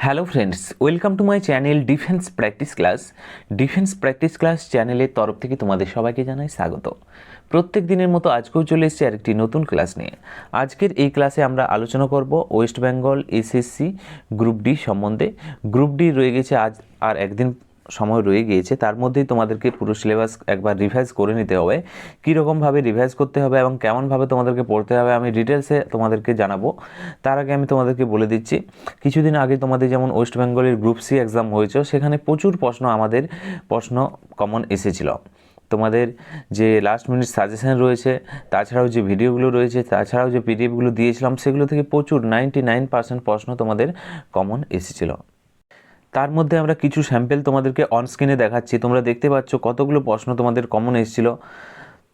Hello friends, welcome to my channel defence practice class. Defence practice class চ্যানেলের তরফ থেকে তোমাদের সবাইকে জানাই স্বাগত। প্রত্যেক দিনের মতো আজকেও চলে এসেছি আরেকটি নতুন ক্লাস নিয়ে। আজকের এই ক্লাসে আমরা আলোচনা করব West Bengal SSC group D সম্বন্ধে। গ্রুপ ডি রয়ে গেছে আজ আর একদিন সময় রয়ে গিয়েছে, তার মধ্যেই তোমাদেরকে পুরো সিলেবাস একবার রিভাইজ করে নিতে হবে। কীরকমভাবে রিভাইজ করতে হবে এবং কেমনভাবে তোমাদেরকে পড়তে হবে আমি ডিটেলসে তোমাদেরকে জানাবো। তার আগে আমি তোমাদেরকে বলে দিচ্ছি, কিছুদিন আগে তোমাদের যেমন ওয়েস্ট বেঙ্গলের গ্রুপ সি এক্সাম হয়েছে, সেখানে প্রচুর প্রশ্ন কমন এসেছিল। তোমাদের যে লাস্ট মিনিট সাজেশন রয়েছে, তাছাড়াও যে ভিডিওগুলো রয়েছে, তাছাড়াও যে পিডিএফগুলো দিয়েছিলাম, সেগুলো থেকে প্রচুর 99% প্রশ্ন তোমাদের কমন এসেছিল। তার মধ্যে আমরা কিছু স্যাম্পেল তোমাদেরকে অন স্ক্রিনে দেখাচ্ছি। তোমরা দেখতে পাচ্ছ কতগুলো প্রশ্ন তোমাদের কমন এসেছিল।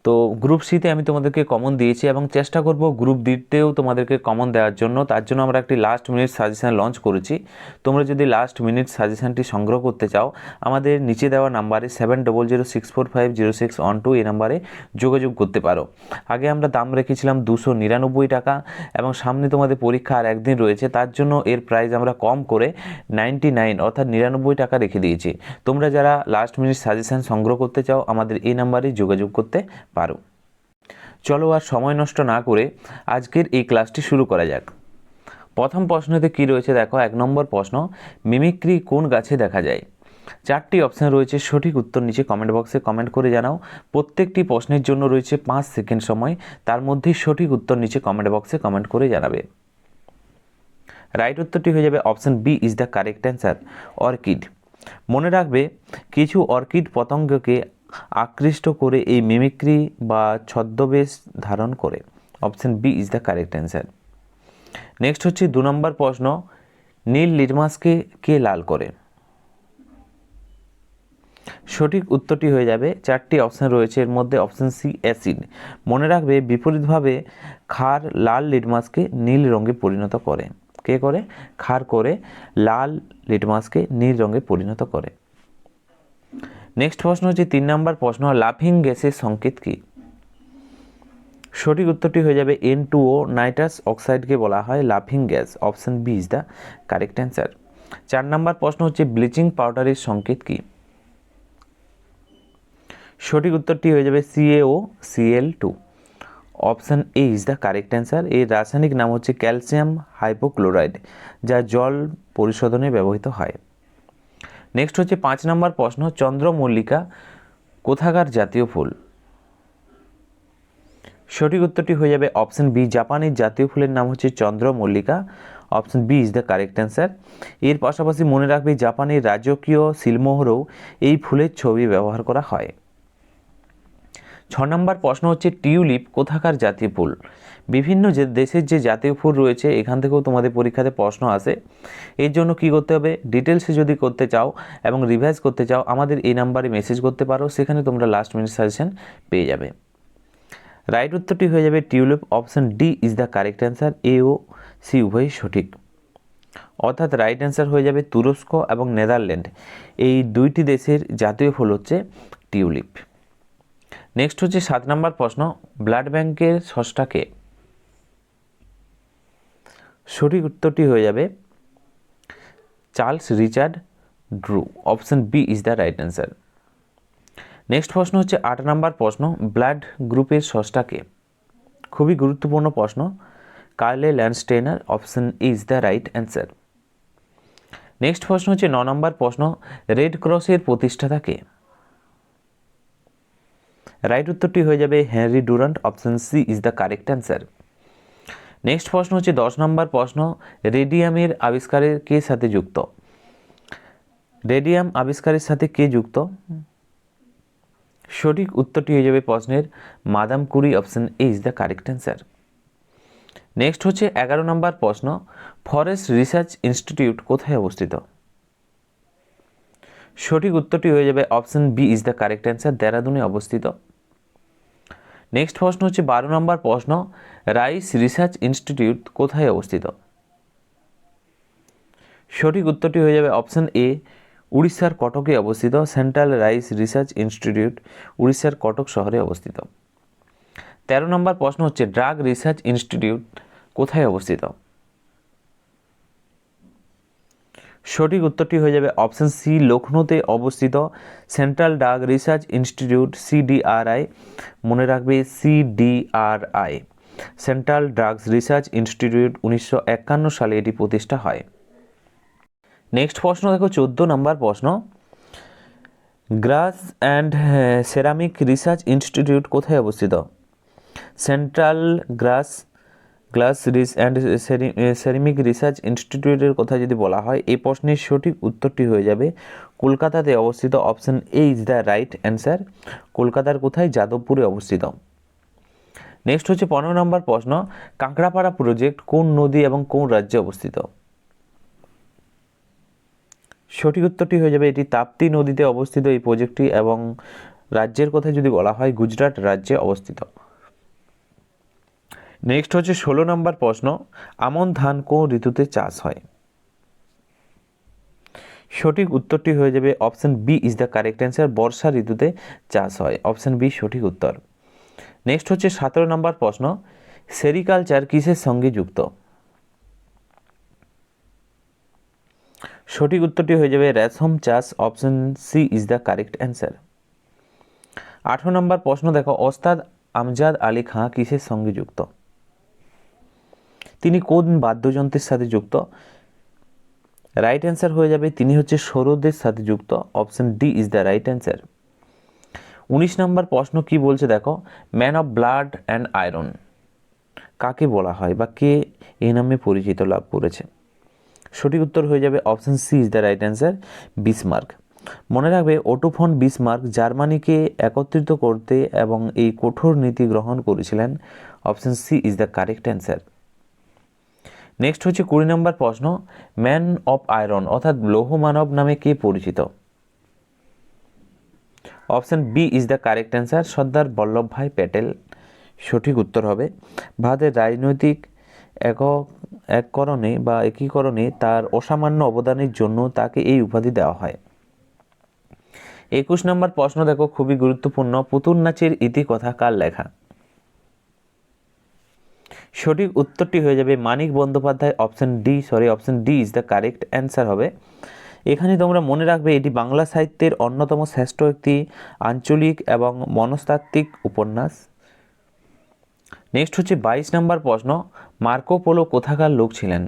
তো গ্রুপ সিতে আমি তোমাদেরকে কমন দিয়েছি এবং চেষ্টা করব গ্রুপ ডিতেও তোমাদেরকে কমন দেওয়ার জন্য। তার জন্য আমরা একটি লাস্ট মিনিট সাজেশান লঞ্চ করেছি। তোমরা যদি লাস্ট মিনিট সাজেশানটি সংগ্রহ করতে চাও, আমাদের নিচে দেওয়া নাম্বারে 7006450612 এই নাম্বারে যোগাযোগ করতে পারো। আগে আমরা দাম রেখেছিলাম 299 টাকা এবং সামনে তোমাদের পরীক্ষা আর একদিন রয়েছে, তার জন্য এর প্রাইস আমরা কম করে 99 অর্থাৎ 99 টাকা রেখে দিয়েছি। তোমরা যারা লাস্ট মিনিট সাজেশান সংগ্রহ করতে চাও, আমাদের এই নাম্বারে যোগাযোগ করতে পারো। চলো আর সময় নষ্ট না করে আজকের এই ক্লাসটি শুরু করা যাক। প্রথম প্রশ্নতে কি রয়েছে দেখো, 1 নম্বর প্রশ্ন, মিমিক্রি কোন গাছে দেখা যায়? 4টি অপশান রয়েছে, সঠিক উত্তর নিচে কমেন্ট বক্সে কমেন্ট করে জানাও। প্রত্যেকটি প্রশ্নের জন্য রয়েছে 5 সেকেন্ড সময়, তার মধ্যেই সঠিক উত্তর নিচে কমেন্ট বক্সে কমেন্ট করে জানাবে। রাইট উত্তরটি হয়ে যাবে option B is the correct answer, orchid. মনে রাখবে, কিছু অর্কিড পতঙ্গকে আকৃষ্ট করে এই মিমিক্রি বা ছদ্মবেশ ধারণ করে। Option B is the correct answer. Next হচ্ছে 2 নম্বর প্রশ্ন, নীল লিটমাসকে কে লাল করে? সঠিক উত্তরটি হয়ে যাবে, 4টি অপশান রয়েছে, এর মধ্যে অপশান সি অ্যাসিড। মনে রাখবে, বিপরীতভাবে ক্ষার লাল লিটমাসকে নীল রঙে পরিণত করে। কে করে? ক্ষার করে লাল লিটমাসকে নীল রঙে পরিণত করে। নেক্সট প্রশ্ন হচ্ছে 3 নম্বর প্রশ্ন, লাফিং গ্যাসের সংকেত কী? সঠিক উত্তরটি হয়ে যাবে N2O, নাইট্রাস অক্সাইডকে বলা হয় লাফিং gas. Option B is the correct answer. 4 নম্বর প্রশ্ন হচ্ছে ব্লিচিং পাউডারের সংকেত কী? সঠিক উত্তরটি হয়ে যাবে CaOCl2। Option A is the correct answer. এর রাসায়নিক নাম হচ্ছে ক্যালসিয়াম হাইপোক্লোরাইড, যা জল পরিশোধনে ব্যবহৃত হয়। নেক্সট হচ্ছে 5 নম্বর প্রশ্ন, চন্দ্রমল্লিকা কোথাকার জাতীয় ফুল? সঠিক উত্তরটি হয়ে যাবে অপশান বি, জাপানের জাতীয় ফুলের নাম হচ্ছে চন্দ্রমল্লিকা। Option B is the correct answer. এর পাশাপাশি মনে রাখবে, জাপানের রাজকীয় সিলমোহরেও এই ফুলের ছবি ব্যবহার করা হয়। 6 নম্বর প্রশ্ন হচ্ছে, টিউলিপ কোথাকার জাতীয় ফুল? বিভিন্ন যে দেশের যে জাতীয় ফুল রয়েছে, এখান থেকেও তোমাদের পরীক্ষাতে প্রশ্ন আসে। এর জন্য কি করতে হবে, ডিটেলসে যদি করতে চাও এবং রিভাইজ করতে চাও, আমাদের এই নাম্বারে মেসেজ করতে পারো, সেখানে তোমরা লাস্ট মিনিট সাজেশন পেয়ে যাবে। রাইট উত্তরটি হয়ে যাবে tulip. Option D is the correct answer. A ও সি উভয়ই সঠিক, অর্থাৎ রাইট অ্যান্সার হয়ে যাবে তুরস্ক এবং নেদারল্যান্ড, এই দুইটি দেশের জাতীয় ফুল হচ্ছে টিউলিপ। নেক্সট হচ্ছে 7 নম্বর প্রশ্ন, ব্লাড ব্যাংকের স্রষ্টা কে? সঠিক উত্তরটি হয়ে যাবে Charles Richard Drew. Option B is the right answer. Next প্রশ্ন হচ্ছে 8 নম্বর প্রশ্ন, ব্লাড গ্রুপের স্রষ্টা কে? খুবই গুরুত্বপূর্ণ প্রশ্ন, Carles Landsteiner. Option is the right answer. Next প্রশ্ন হচ্ছে 9 নম্বর প্রশ্ন, রেড ক্রসের প্রতিষ্ঠাতা কে? রাইট উত্তরটি হয়ে যাবে Henry Durant. Option C is the correct answer. Next প্রশ্ন হচ্ছে 10 নম্বর প্রশ্ন, রেডিয়ামের আবিষ্কারের কে সাথে যুক্ত? রেডিয়াম আবিষ্কারের সাথে কে যুক্ত? সঠিক উত্তরটি হয়ে যাবে প্রশ্নের Madame Curie. Option A is the correct answer. Next হচ্ছে 11 নম্বর প্রশ্ন, ফরেস্ট রিসার্চ ইনস্টিটিউট কোথায় অবস্থিত? সঠিক উত্তরটি হয়ে যাবে option B is the correct answer, দেরাদুনে অবস্থিত। নেক্সট প্রশ্ন হচ্ছে 12 নম্বর প্রশ্ন, রাইস রিসার্চ ইনস্টিটিউট কোথায় অবস্থিত? সঠিক উত্তরটি হয়ে যাবে অপশান এ, উড়িষ্যার কটকে অবস্থিত। সেন্ট্রাল রাইস রিসার্চ ইনস্টিটিউট উড়িষ্যার কটক শহরে অবস্থিত। 13 নম্বর প্রশ্ন হচ্ছে, ড্রাগ রিসার্চ ইনস্টিটিউট কোথায় অবস্থিত? সঠিক উত্তরটি হয়ে যাবে অপশন সি, লখনৌতে অবস্থিত সেন্ট্রাল ড্রাগ রিসার্চ ইনস্টিটিউট সিডিআরআই। মনে রাখবে সিডিআরআই, সেন্ট্রাল ড্রাগস রিসার্চ ইনস্টিটিউট, 1951 সালে এটি প্রতিষ্ঠা হয়। নেক্সট প্রশ্ন দেখো 14 নম্বর প্রশ্ন, glass and ceramic research institute কোথায় অবস্থিত? Central glass and ceramic research ইনস্টিটিউটের কথা যদি বলা হয়, এই প্রশ্নের সঠিক উত্তরটি হয়ে যাবে কলকাতাতে অবস্থিত। Option A is the right answer. কলকাতার কোথায়? যাদবপুরে অবস্থিত। নেক্সট হচ্ছে 15 নম্বর প্রশ্ন, কাঁকড়াপাড়া প্রজেক্ট কোন নদী এবং কোন রাজ্যে অবস্থিত? সঠিক উত্তরটি হয়ে যাবে এটি তাপ্তি নদীতে অবস্থিত এই প্রজেক্টটি, এবং রাজ্যের কথা যদি বলা হয় গুজরাট রাজ্যে অবস্থিত। নেক্সট হচ্ছে 16 নম্বর প্রশ্ন, আমন ধান কোন ঋতুতে চাষ হয়? সঠিক উত্তরটি হয়ে যাবে option B is the correct answer. বর্ষা ঋতুতে চাষ হয়, অপশন বি সঠিক উত্তর। নেক্সট হচ্ছে 17 নম্বর প্রশ্ন, সেরিকালচার কিসের সঙ্গে যুক্ত? সঠিক উত্তরটি হয়ে যাবে রেশম চাষ, option C is the correct answer. 18 নম্বর প্রশ্ন দেখো, ওস্তাদ আমজাদ আলী খাঁ কিসের সঙ্গে যুক্ত? তিনি কোন বাদ্যযন্ত্রের সাথে যুক্ত? রাইট অ্যান্সার হয়ে যাবে তিনি হচ্ছে সরোদের সাথে যুক্ত, option D is the right answer. 19 নম্বর প্রশ্ন কি বলছে দেখো, man of blood and iron কাকে বলা হয় বা কে এই নামে পরিচিত লাভ করেছে? সঠিক উত্তর হয়ে যাবে option C is the right answer, Bismarck. মনে রাখবে ওটো ফন বিসমার্ক জার্মানিকে একত্রিত করতে এবং এই কঠোর নীতি গ্রহণ করেছিলেন, option C is the correct answer. Next হচ্ছে 20 নম্বর প্রশ্ন, ম্যান অফ আয়রন অর্থাৎ লৌহ মানব নামে কে পরিচিত? Option B is the correct answer, Sardar Vallabhbhai Patel সঠিক উত্তর হবে। ভারতের রাজনৈতিক একীকরণে তার অসামান্য অবদানের জন্য তাকে এই উপাধি দেওয়া হয়। 21 নম্বর প্রশ্ন দেখো, খুবই গুরুত্বপূর্ণ, পুতুল নাচের ইতিকথা কার লেখা? সঠিক উত্তরটি হয়ে যাবে Manik Bandyopadhyay, option D is the correct answer হবে। এখানে তোমরা মনে রাখবে এটি বাংলা সাহিত্যের অন্যতম শ্রেষ্ঠ একটি আঞ্চলিক এবং মনস্তাত্ত্বিক উপন্যাস। নেক্সট হচ্ছে 22 নম্বর প্রশ্ন, মার্কো পোলো কোথাকার লোক ছিলেন?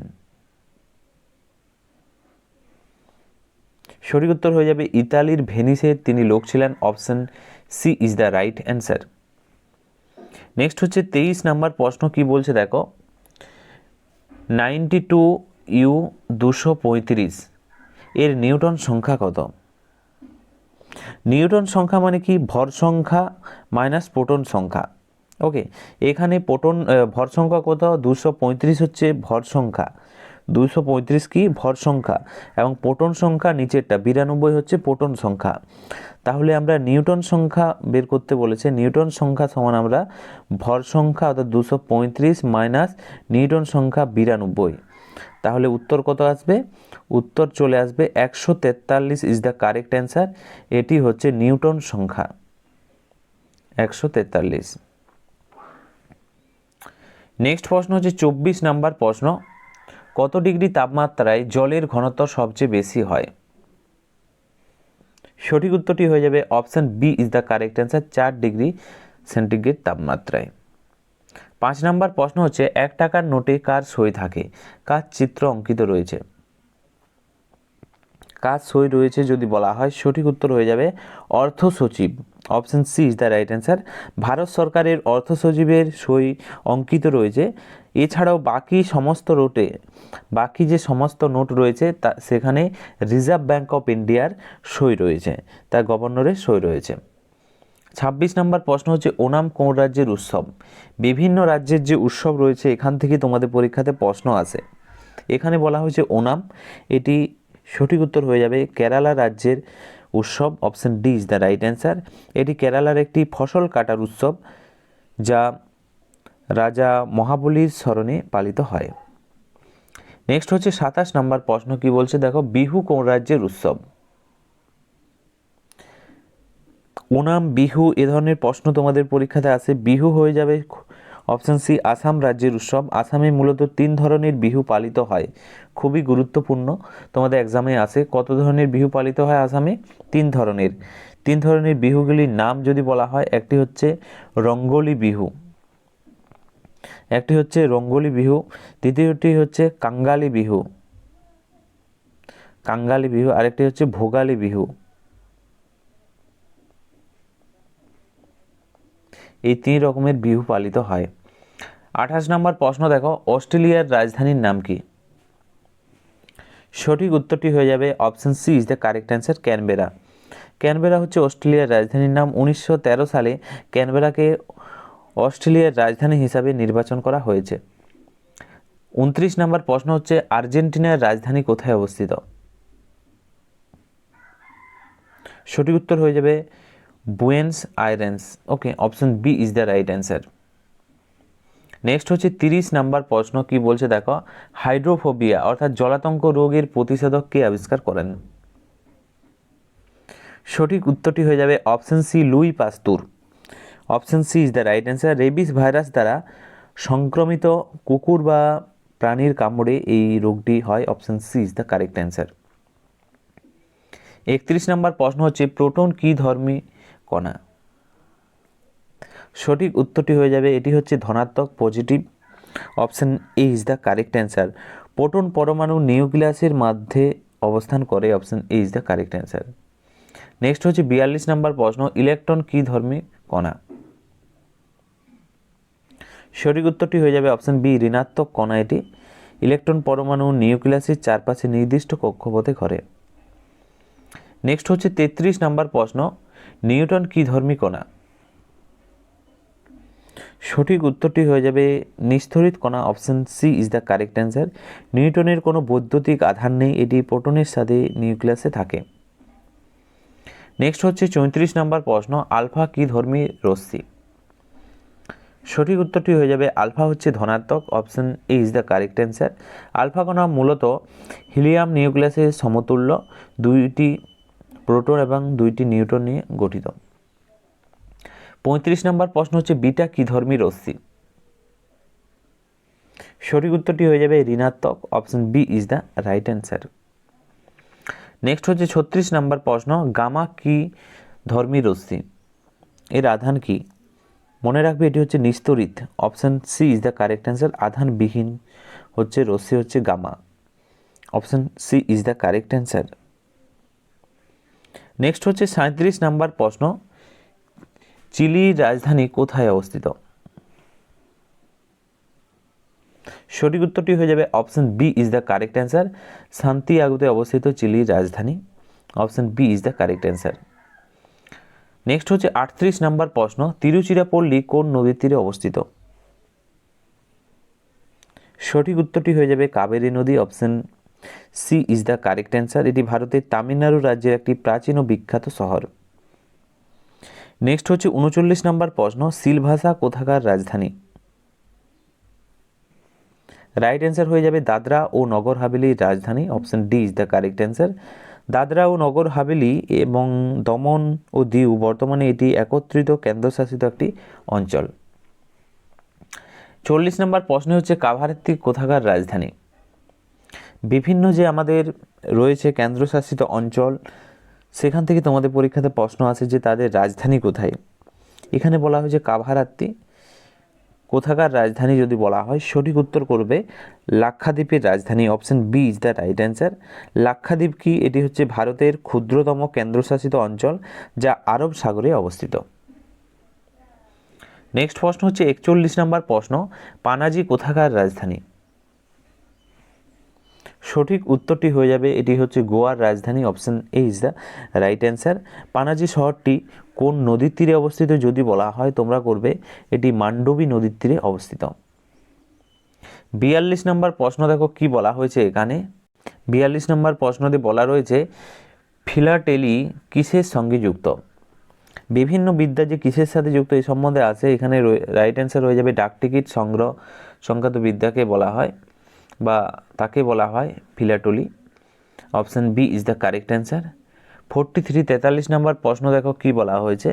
সঠিক উত্তর হয়ে যাবে ইতালির ভেনিসের তিনি লোক ছিলেন, option C is the right answer. Next হচ্ছে 23 নম্বর প্রশ্ন কি বলছে দেখো, 92U235 এর নিউটন সংখ্যা কত? নিউটন সংখ্যা মানে কি? ভর সংখ্যা মাইনাস প্রোটন সংখ্যা। ওকে, এখানে ভর সংখ্যা কত? 235 হচ্ছে ভর সংখ্যা, 235 কি ভর সংখ্যা, এবং প্রোটন সংখ্যা নিচেরটা 92 হচ্ছে প্রোটন সংখ্যা। তাহলে আমরা নিউটন সংখ্যা বের করতে বলেছে, নিউটন সংখ্যা সমান আমরা ভর সংখ্যা অর্থাৎ 235 মাইনাস নিউটন সংখ্যা 92। তাহলে উত্তর কত আসবে? উত্তর চলে আসবে 143 ইজ দ্য কারেক্ট অ্যান্সার। এটি হচ্ছে নিউটন সংখ্যা 143। নেক্সট প্রশ্ন হচ্ছে 24 নম্বর প্রশ্ন, কত ডিগ্রি তাপমাত্রায় জলের ঘনত্ব সবচেয়ে বেশি হয়? সঠিক উত্তরটি হয়ে যাবে option B is the correct answer, 4 degree centigrade তাপমাত্রায়। 5 নম্বর প্রশ্ন হচ্ছে, 1 টাকার নোটে কার সই থাকে? কার চিত্র অঙ্কিত রয়েছে? কার সই রয়েছে যদি বলা হয়, সঠিক উত্তর হয়ে যাবে অর্থ সচিব, option C is the right answer. Bharat সরকারের অর্থ সচিবের সই অঙ্কিত রয়েছে। এছাড়াও বাকি যে সমস্ত নোট রয়েছে সেখানে রিজার্ভ ব্যাঙ্ক অফ ইন্ডিয়ার সই রয়েছে, তার গভর্নরের সই রয়েছে। 26 নম্বর প্রশ্ন হচ্ছে, ওনাম কোন রাজ্যের উৎসব? বিভিন্ন রাজ্যের যে উৎসব রয়েছে এখান থেকে তোমাদের পরীক্ষাতে প্রশ্ন আসে। এখানে বলা হয়েছে ওনাম, এটি সঠিক উত্তর হয়ে যাবে কেরালা রাজ্যের উৎসব, option D is the right answer. এটি কেরালার একটি ফসল কাটার উৎসব যা রাজা মহাবলীর স্মরণে পালিত হয়। নেক্সট হচ্ছে 27 নম্বর প্রশ্ন কি বলছে দেখো, বিহু কোন রাজ্যের উৎসব? ওনাম, বিহু এ ধরনের প্রশ্ন তোমাদের পরীক্ষাতে আসে। বিহু হয়ে যাবে অপশন সি আসাম রাজ্যের উৎসব। আসামে মূলত 3 ধরনের বিহু পালিত হয়, খুবই গুরুত্বপূর্ণ, তোমাদের এক্সামে আসে। কত ধরনের বিহু পালিত হয় আসামে? 3 ধরনের বিহুগুলির নাম যদি বলা হয়, একটি হচ্ছে রঙ্গোলি বিহু, দ্বিতীয়টি হচ্ছে কাঙ্গালি বিহু, আরেকটি হচ্ছে ভোগালী বিহু। এই 3 রকমের বিহু পালিত হয়। 28 নম্বর প্রশ্ন দেখো, অস্ট্রেলিয়ার রাজধানীর নাম কি? সঠিক উত্তরটি হয়ে যাবে option C is the correct answer, Canberra. Canberra হচ্ছে অস্ট্রেলিয়ার রাজধানীর নাম। 1913 সালে ক্যানবেরাকে অস্ট্রেলিয়ার রাজধানী হিসাবে নির্বাচন করা হয়েছে। 29 নম্বর প্রশ্ন হচ্ছে, আর্জেন্টিনার রাজধানী কোথায় অবস্থিত? সঠিক উত্তর হয়ে যাবে Buenos Aires. Okay, option B is the right answer. Next হচ্ছে 30 নাম্বার প্রশ্ন, কি বলছে দেখো, হাইড্রোফোবিয়া অর্থাৎ জলাতঙ্ক রোগের প্রতিষেধক কে আবিষ্কার করেন? সঠিক উত্তরটি হয়ে যাবে option C Louis Pasteur. Option C is the right answer. Rabies virus দ্বারা সংক্রমিত কুকুর বা প্রাণীর কামড়ে এই রোগটি হয়। Option C is the correct answer. 31 নম্বর প্রশ্ন হচ্ছে, প্রোটন কি ধর্মী কণা? সঠিক উত্তরটি হয়ে যাবে, এটি হচ্ছে ধনাত্মক, positive. Option A is the correct answer. Proton পরমাণু নিউক্লিয়াসের মধ্যে অবস্থান করে। Option A is the correct answer. Next হচ্ছে 42 নম্বর প্রশ্ন, ইলেকট্রন কি ধর্মী কণা? সঠিক উত্তরটি হয়ে যাবে অপশন বি ঋণাত্মক কণা। এটি ইলেকট্রন পরমাণু নিউক্লিয়াসের চারপাশে নির্দিষ্ট কক্ষপথে ঘোরে। নেক্সট হচ্ছে 33 নম্বর প্রশ্ন, নিউটন কি ধর্মী কণা? সঠিক উত্তরটি হয়ে যাবে নিস্তড়িত কণা। Option C is the correct answer. নিউটনের কোনো বৈদ্যুতিক আধান নেই, এটি প্রোটনের সাথে নিউক্লিয়াসে থাকে। নেক্সট হচ্ছে 34 নম্বর প্রশ্ন, আলফা কি ধর্মী রশ্মি? সঠিক উত্তরটি হয়ে যাবে আলফা হচ্ছে ধনাত্মক। Option A is the correct answer. Alpha কণা মূলত হিলিয়াম নিউক্লিয়াসের সমতুল্য, 2টি প্রোটন এবং 2টি নিউট্রন নিয়ে গঠিত। 35 নম্বর প্রশ্ন হচ্ছে, বিটা কি ধর্মী রশ্মি? সঠিক উত্তরটি হয়ে যাবে ঋণাত্মক। Option B is the right answer. Next হচ্ছে 36 নম্বর প্রশ্ন, গামা কি ধর্মী রশ্মি? এর আধান কি? মনে রাখবে এটি হচ্ছে নিস্তড়িত। Option C is the correct answer. আধানবিহীন হচ্ছে রশ্মি হচ্ছে gamma. Option C is the correct answer. Next হচ্ছে 37 নম্বর প্রশ্ন, চিলির রাজধানী কোথায় অবস্থিত? সঠিক উত্তরটি হয়ে যাবে option B is the correct answer. সান্তিয়াগোতে অবস্থিত চিলির রাজধানী। Option B is the correct answer. Next হচ্ছে 38 নম্বর প্রশ্ন, তিরুচিরাপল্লী কোন নদীর তীরে অবস্থিত? সঠিক উত্তরটি হয়ে যাবে কাবেরী নদী। Option C is the correct answer. এটি ভারতের তামিলনাড়ু রাজ্যের একটি প্রাচীন ও বিখ্যাত শহর। নেক্সট হচ্ছে 39 নম্বর প্রশ্ন, সিলভাসা কোথাকার রাজধানী? রাইট অ্যান্সার হয়ে যাবে দাদরা ও নগর হাভেলির রাজধানী। Option D is the correct answer. Dadra ও নগর হাভেলি এবং দমন ও দিউ বর্তমানে এটি একত্রিত কেন্দ্রশাসিত একটি অঞ্চল। 40 নম্বর প্রশ্ন হচ্ছে, কাভারাত্তি কোথাকার রাজধানী? বিভিন্ন যে আমাদের রয়েছে কেন্দ্রশাসিত অঞ্চল, সেখান থেকে তোমাদের পরীক্ষাতে প্রশ্ন আসে যে তাদের রাজধানী কোথায়। এখানে বলা হয়েছে কাভারাত্তি কোথাকার রাজধানী যদি বলা হয়, সঠিক উত্তর করবে লাক্ষাদ্বীপের রাজধানী। Option B is the right answer. Lakshadweep কি? এটি হচ্ছে ভারতের ক্ষুদ্রতম কেন্দ্রশাসিত অঞ্চল, যা আরব সাগরে অবস্থিত। নেক্সট প্রশ্ন হচ্ছে 41 নম্বর প্রশ্ন, পানাজি কোথাকার রাজধানী? সঠিক উত্তরটি হয়ে যাবে এটি হচ্ছে গোয়ার রাজধানী। Option A is the right answer. Panaji শহরটি কোন নদীর তীরে অবস্থিত যদি বলা হয়, তোমরা করবে এটি মান্ডবী নদীর তীরে অবস্থিত। 42 নম্বর প্রশ্ন দেখো কি বলা হয়েছে এখানে। 42 নম্বর প্রশ্নতে বলা রয়েছে, ফিলাটেলি কিসের সঙ্গে যুক্ত? বিভিন্ন বিদ্যা যে কিসের সাথে যুক্ত এই সম্বন্ধে আছে। এখানে রাইট অ্যান্সার হয়ে যাবে ডাকটিকিট সংগ্রহ সংক্রান্ত বিদ্যাকে বলা হয় বা তাকে বলা হয় philately. Option B is the correct answer. 43 নম্বর প্রশ্ন দেখো কি বলা হয়েছে।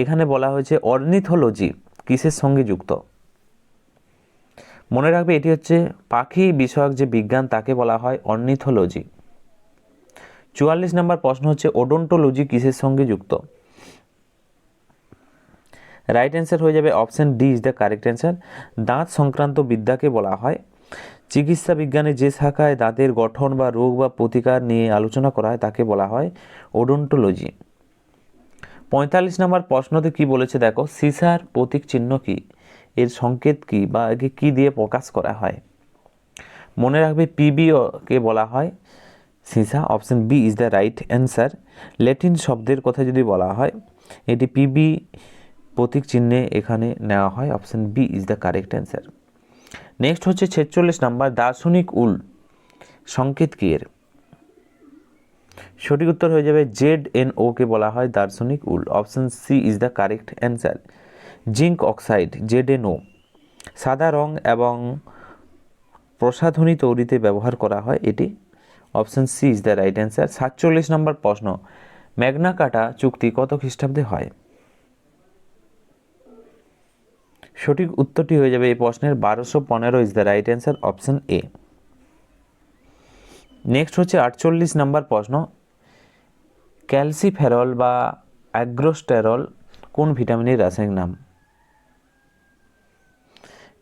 এখানে বলা হয়েছে অর্নিথোলজি কিসের সঙ্গে যুক্ত? মনে রাখবে এটি হচ্ছে পাখি বিষয়ক যে বিজ্ঞান তাকে বলা হয় অর্নিথোলজি। 44 নম্বর প্রশ্ন হচ্ছে ওডোন্টোলজি কিসের সঙ্গে যুক্ত? রাইট অ্যান্সার হয়ে যাবে option D is the correct answer. দাঁত সংক্রান্ত বিদ্যাকে বলা হয় চিকিৎসা বিজ্ঞানের যে শাখায় দাঁতের গঠন বা রোগ বা প্রতিকার নিয়ে আলোচনা করা হয় তাকে বলা হয় ওডোন্টোলজি। 45 নম্বর প্রশ্নতে কি বলেছে দেখো, সিসার প্রতীক চিহ্ন কি, এর সংকেত কি বা একে কি দিয়ে প্রকাশ করা হয়? মনে রাখবে পিবি কে বলা হয় সিসা। Option B is the right answer. Latin শব্দের কথা যদি বলা হয় এটি পিবি প্রতীক চিহ্নে এখানে নেওয়া হয়। Option B is the correct answer. Next হচ্ছে 46 নাম্বার, দার্শনিক উল সংকেত কি এর? সঠিক উত্তর হয়ে যাবে ZNO কে বলা হয় দার্শনিক wool. Option C is the correct answer. Zinc oxide ZNO সাদা রং এবং প্রসাধনী তৈরিতে ব্যবহার করা হয় এটি। Option C is the right answer. 47 নম্বর প্রশ্ন, ম্যাগনা কার্টা চুক্তি কত খ্রিস্টাব্দে হয়? সঠিক উত্তরটি হয়ে যাবে এই প্রশ্নের 1215 is the right answer. Option A. Next হচ্ছে 48 নম্বর প্রশ্ন, ক্যালসিফেরল বা অ্যাগ্রোস্টেরল কোন ভিটামিনের রাসায়নিক নাম?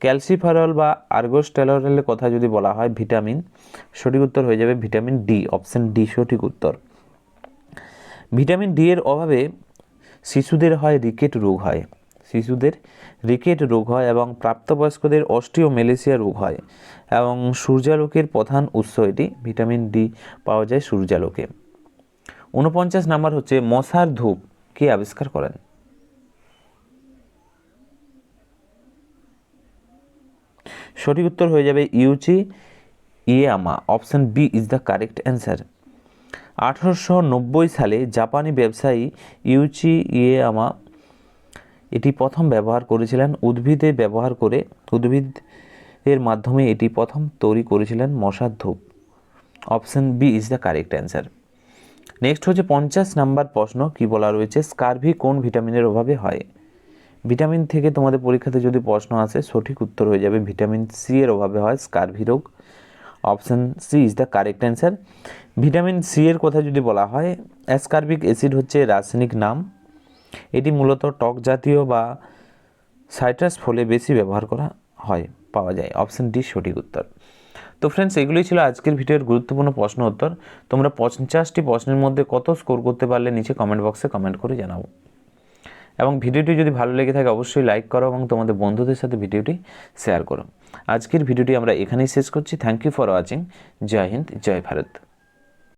ক্যালসিফেরল বা আর্গোস্টেরলের কথা যদি বলা হয় ভিটামিন, সঠিক উত্তর হয়ে যাবে ভিটামিন ডি। অপশন ডি সঠিক উত্তর। ভিটামিন ডি এর অভাবে শিশুদের হয় রিকেট রোগ হয়, শিশুদের রিকেট রোগ হয় এবং প্রাপ্তবয়স্কদের অস্টিওমেলেসিয়া রোগ হয় এবং সূর্যালোকের প্রধান উৎস এটি। ভিটামিন ডি পাওয়া যায় সূর্যালোকে। 49 নাম্বার হচ্ছে মশার ধূপ কে আবিষ্কার করেন? সঠিক উত্তর হয়ে যাবে Yuichi Yeyama. Option B is the correct answer. 1890 সালে জাপানি ব্যবসায়ী ইউচি ইয়েয়ামা এটি প্রথম ব্যবহার করেছিলেন উদ্ভিদে ব্যবহার করে, উদ্ভিদের মাধ্যমে এটি প্রথম তৈরি করেছিলেন মশার ধূপ। Option B is the correct answer. Next হচ্ছে 50 নাম্বার প্রশ্ন, কি বলা রয়েছে, স্কারভি কোন ভিটামিনের অভাবে হয়? ভিটামিন থেকে তোমাদের পরীক্ষাতে যদি প্রশ্ন আসে সঠিক উত্তর হয়ে যাবে ভিটামিন সি এর অভাবে হয় স্কারভি রোগ। Option C is the correct answer. Vitamin C এর কথা যদি বলা হয়, অ্যাসকারবিক অ্যাসিড হচ্ছে রাসায়নিক নাম। এটি মূলত টক জাতীয় বা সাইট্রাস ফলে বেশি ব্যবহার করা হয়, পাওয়া যায়। অপশন ডি সঠিক উত্তর। তো ফ্রেন্ডস, এগুলোই ছিল আজকের ভিডিওর গুরুত্বপূর্ণ প্রশ্ন উত্তর। তোমরা 50টি প্রশ্নের মধ্যে কত স্কোর করতে পারলে নিচে কমেন্ট বক্সে কমেন্ট করে জানাবো। এবং ভিডিওটি যদি ভালো লেগে থাকে অবশ্যই লাইক করো এবং তোমাদের বন্ধুদের সাথে ভিডিওটি শেয়ার করো। আজকের ভিডিওটি আমরা এখানেই শেষ করছি। Thank you for watching. জয় হিন্দ, জয় ভারত।